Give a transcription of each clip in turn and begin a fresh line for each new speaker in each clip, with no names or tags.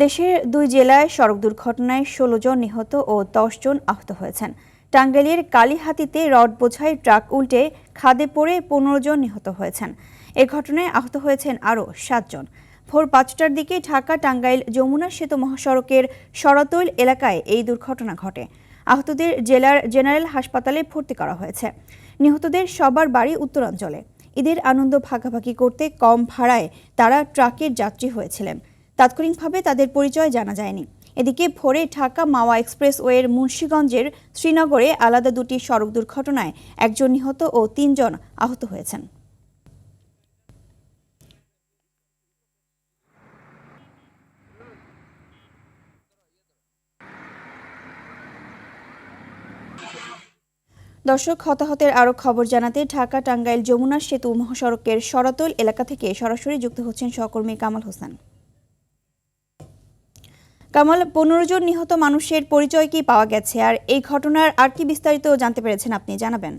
দেশের ২ জেলায় সড়ক দুর্ঘটনায় ১৬ জন নিহত ও ১০ জন আহত হয়েছেন। টাঙ্গাইলের কালিহাতীতে রড বোঝাই ট্রাক উল্টে খাদে পড়ে ১৫ জন নিহত হয়েছেন। এ ঘটনায় আহত হয়েছেন আরও ৭ জন। ভোর ৫টার দিকে ঢাকা টাঙ্গাইল যমুনা সেতু মহাসড়কের সরাতৈল এলাকায় এই দুর্ঘটনা ঘটে। আহতদের জেলার জেনারেল হাসপাতালে ভর্তি করা হয়েছে। নিহতদের সবার বাড়ি উত্তরাঞ্চলে। ঈদের আনন্দ ভাগাভাগি করতে কম ভাড়ায় তারা ট্রাকের যাত্রী হয়েছিলেন। তাৎক্ষণিকভাবে তাদের পরিচয় জানা যায়নি। এদিকে ভোরে ঢাকা মাওয়া এক্সপ্রেসওয়ের মুন্সিগঞ্জের শ্রীনগরে আলাদা দুটি সড়ক দুর্ঘটনায় একজন নিহত ও ৩ জন আহত হয়েছেন। দর্শক, হতাহতের আরও খবর জানাতে ঢাকা টাঙ্গাইল যমুনা সেতু মহাসড়কের সরাতৈল এলাকা থেকে সরাসরি যুক্ত হচ্ছেন সহকর্মী কামাল হোসেন। কামাল, ১৫ জন নিহত মানুষের পরিচয় কি পাওয়া গেছে, আর এই ঘটনার আর কি বিস্তারিত জানতে পেরেছেন আপনি জানাবেন?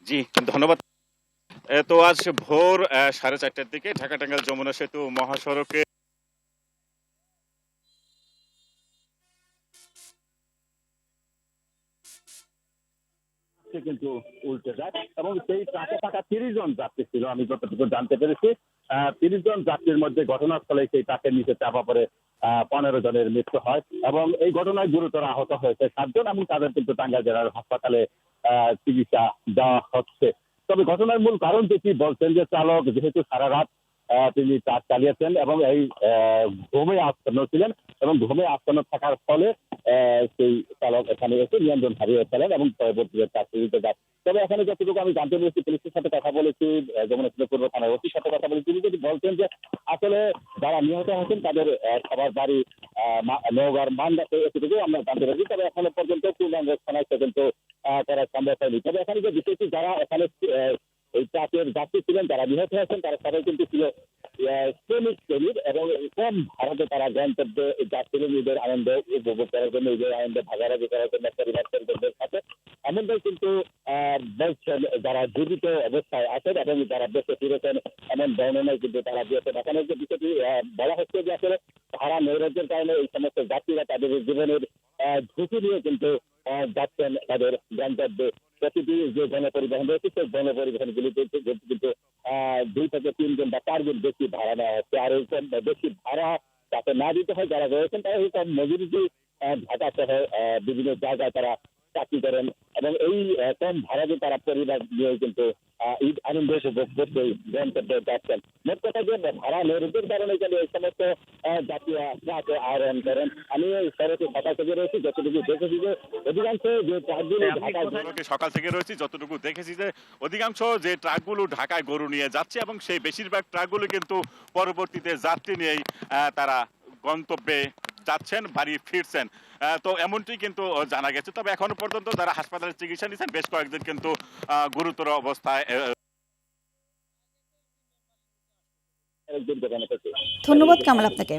জি, ধন্যবাদ। তো আজ ভোর 4:30টার দিকে ঢাকা টাঙ্গাইল যমুনা সেতু মহাসড়কে
কিন্তু উল্টে যায় এবং সেই ট্রাকে থাকা ৩০ জন যাত্রী ছিল। আমি যতটুকু জানতে পেরেছি ৩০ জন যাত্রীর মধ্যে ঘটনাস্থলে সেই ট্রাকের নিচে চাপা পড়ে ১৫ জনের মৃত্যু হয় এবং এই ঘটনায় গুরুতর আহত হয়েছে ৭ জন এবং তাদের কিন্তু টাঙ্গাইল জেলার হাসপাতালে চিকিৎসা দেওয়া হচ্ছে। তবে ঘটনার মূল কারণ যেটি বলছেন যে চালক যেহেতু সারা রাত তিনি ট্রাক চালিয়েছেন এবং এই ঘুমে আচ্ছন্ন ছিলেন এবং ঘুমে আচ্ছন্ন থাকার ফলে সেই চালক এখানে এসে নিয়ন্ত্রণ হারিয়ে ফেলেন এবং পরবর্তীতে ট্রাকটি উল্টে যায়। তবে এখানে যতটুকু আমি জানতে পেরেছি, পুলিশের সাথে কথা বলেছি, যমুনা সেতু পূর্ব থানার ওসির সাথে কথা বলেছি, তিনি যদি বলছেন যে আসলে যারা নিহত হয়েছেন তাদের সবার বাড়ি নওগাঁর মান্দাতে, এতটুকু আমরা জানতে পেরেছি। তবে এখনো পর্যন্ত পূর্ণাঙ্গ থানায় তদন্ত করা সম্ভব হয়নি। তবে এখানে যে বিষয়টি, যারা এখানে এই ট্রাকের যাত্রী ছিলেন, যারা নিহত হয়েছেন, তারা সবাই কিন্তু ছিল শ্রমিক এবং কম ভাড়াতে তারা গন্তব্যে যাচ্ছিলেন ঈদের আনন্দ উপভোগ করার জন্য, ঈদের আনন্দ ভাগাভাগি করার জন্য পরিবার পরিজনদের সাথে। এমনটাই কিন্তু বলছেন যারা জীবিত অবস্থায় আছেন এবং যারা দেশে ফিরেছেন, এমন বর্ণনায় কিন্তু তারা দিয়েছেন। এখানে যে বিষয়টি বলা হচ্ছে যে আসলে ভাড়া নৈরাজ্যের কারণে এই সমস্ত যাত্রীরা তাদের জীবনের ঝুঁকি নিয়ে কিন্তু যাচ্ছেন তাদের গন্তব্যে। প্রতিটি যে গণপরিবহন রয়েছে সেই গণপরিবহনগুলিতে কিন্তু ২ থেকে ৩ গুণ বা ৪ গুণ বেশি ভাড়া নেওয়া হচ্ছে। আর এই বেশি ভাড়া যাতে না দিতে হয় যারা রয়েছেন, তারা এই মজুরি ঢাকা সহ বিভিন্ন জায়গায় তারা চাকরি করেন এবং এই কম ভাড়া দিয়ে তারা পরিবার নিয়ে কিন্তু ঈদ আনন্দ উপভোগ করতে গন্তব্যে যাচ্ছেন। মোট কথা যে ভাড়া নৈরাজ্যের কারণে যেন এই সমস্ত জাতীয় ট্রাকে আহরণ করেন। আমি এই সড়কে সকাল থেকে রয়েছি, যতটুকু দেখেছি যে অধিকাংশ যে ট্রাকগুলো
সকাল থেকে রয়েছি, যতটুকু দেখেছি যে অধিকাংশ যে ট্রাকগুলো ঢাকায় গরু নিয়ে যাচ্ছে এবং সেই বেশিরভাগ ট্রাকগুলো কিন্তু পরবর্তীতে যাত্রী নিয়েই তারা গন্তব্যে যাচ্ছেন, বাড়ি ফিরছেন। তো এমনটি কিন্তু জানা গেছে। তবে এখনো পর্যন্ত যারা হাসপাতালে চিকিৎসা নিচ্ছেন, বেশ কয়েকজন কিন্তু গুরুতর অবস্থায়।
ধন্যবাদ কামাল আপনাকে।